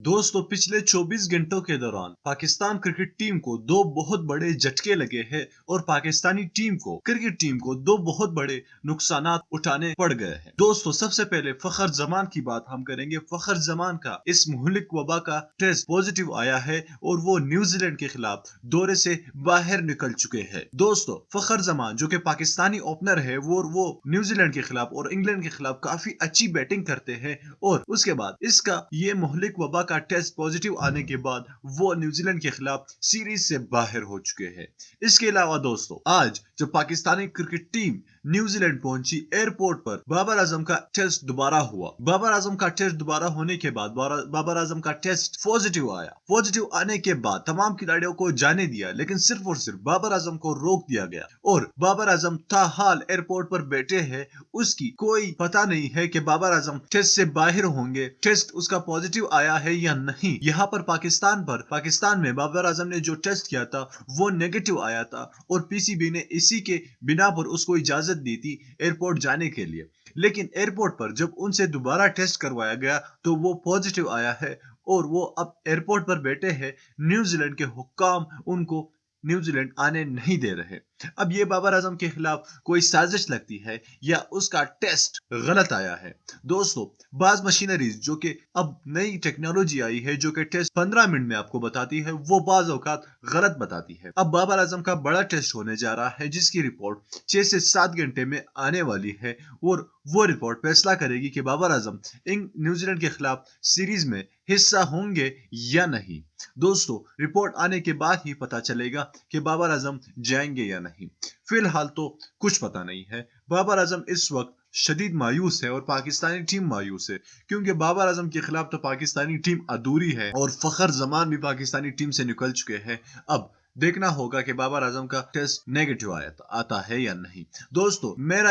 दोस्तों पिछले 24 घंटों के दौरान पाकिस्तान क्रिकेट टीम को दो बहुत बड़े झटके लगे हैं और पाकिस्तानी क्रिकेट टीम को दो बहुत बड़े नुकसानात उठाने पड़ गए हैं। दोस्तों सबसे पहले फखर जमान की बात हम करेंगे। फखर जमान का इस मुहलिक वबा का टेस्ट पॉजिटिव आया है और वो न्यूजीलैंड के खिलाफ दौरे से बाहर निकल चुके हैं। दोस्तों फखर जमान जो कि पाकिस्तानी ओपनर है वो न्यूजीलैंड के खिलाफ और इंग्लैंड के खिलाफ काफी अच्छी बैटिंग करते हैं और उसके बाद इसका ये मुहलिक वबा का टेस्ट पॉजिटिव आने के बाद वो न्यूजीलैंड के खिलाफ सीरीज से बाहर हो चुके हैं। इसके अलावा दोस्तों आज जब पाकिस्तानी क्रिकेट टीम न्यूजीलैंड पहुंची, एयरपोर्ट पर बाबर आजम का टेस्ट दोबारा हुआ। बाबर आजम का टेस्ट दोबारा होने के बाद बाबर आजम का टेस्ट पॉजिटिव आया। पॉजिटिव आने के बाद तमाम खिलाड़ियों को जाने दिया, लेकिन सिर्फ और सिर्फ बाबर आजम को रोक दिया गया और बाबर आजम ताहाल एयरपोर्ट पर बैठे हैं। उसकी कोई पता नहीं है कि बाबर आजम टेस्ट से बाहर होंगे, टेस्ट उसका पॉजिटिव आया है या नहीं। यहाँ पर पाकिस्तान में बाबर आजम ने जो टेस्ट किया था वो नेगेटिव आया था और पीसीबी ने इसी के बिना पर उसको इजाजत दी थी एयरपोर्ट जाने के लिए। लेकिन एयरपोर्ट पर जब उनसे दोबारा टेस्ट करवाया गया तो वो पॉजिटिव आया है और वो अब एयरपोर्ट पर बैठे हैं। न्यूजीलैंड के हुक्काम उनको न्यूजीलैंड आने नहीं दे रहे। अब ये बाबर आजम के खिलाफ कोई साजिश लगती है या उसका टेस्ट गलत आया है। दोस्तों बाज मशीनरीज जो कि अब नई टेक्नोलॉजी आई है जो कि टेस्ट 15 मिनट में आपको बताती है, वो बाज औकात गलत बताती है। अब बाबर आजम का बड़ा टेस्ट होने जा रहा है जिसकी रिपोर्ट 6 से 7 घंटे में आने वाली है और वो रिपोर्ट फैसला करेगी कि बाबर आजम न्यूजीलैंड के खिलाफ सीरीज में हिस्सा होंगे या नहीं। दोस्तों रिपोर्ट आने के बाद ही पता चलेगा कि बाबर आजम जाएंगे या नहीं। फिलहाल तो कुछ पता नहीं है। बाबर आजम इस वक्त शदीद मायूस है और पाकिस्तानी टीम मायूस है, क्योंकि बाबर आजम के खिलाफ तो पाकिस्तानी टीम अधूरी है और फखर जमान भी पाकिस्तानी टीम से निकल चुके हैं। अब देखना होगा कि बाबर आजम का टेस्ट नेगेटिव आता है या नहीं। दोस्तों मेरा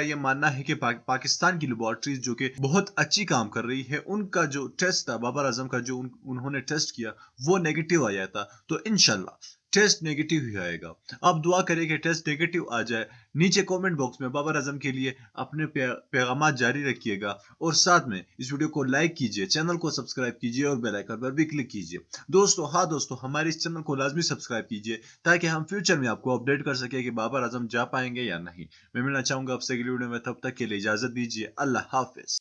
ये मानना है कि पाकिस्तान की लेबोरेटरीज जो कि बहुत अच्छी काम कर रही है, उनका जो टेस्ट था बाबर आजम का जो उन्होंने टेस्ट किया वो नेगेटिव आया था, तो इंशाल्लाह टेस्ट नेगेटिव ही आएगा। आप दुआ करें कि टेस्ट नेगेटिव आ जाए। नीचे कमेंट बॉक्स में बाबर आजम के लिए अपने पैगाम जारी रखिएगा और साथ में इस वीडियो को लाइक कीजिए, चैनल को सब्सक्राइब कीजिए और बेल आइकन पर भी क्लिक कीजिए। दोस्तों हमारे इस चैनल को लाजमी सब्सक्राइब कीजिए ताकि हम फ्यूचर में आपको अपडेट कर सके कि बाबर आजम जा पाएंगे या नहीं। मैं मिलना चाहूंगा आपसे अगली वीडियो में, तब तक के लिए इजाजत दीजिए। अल्लाह हाफिज।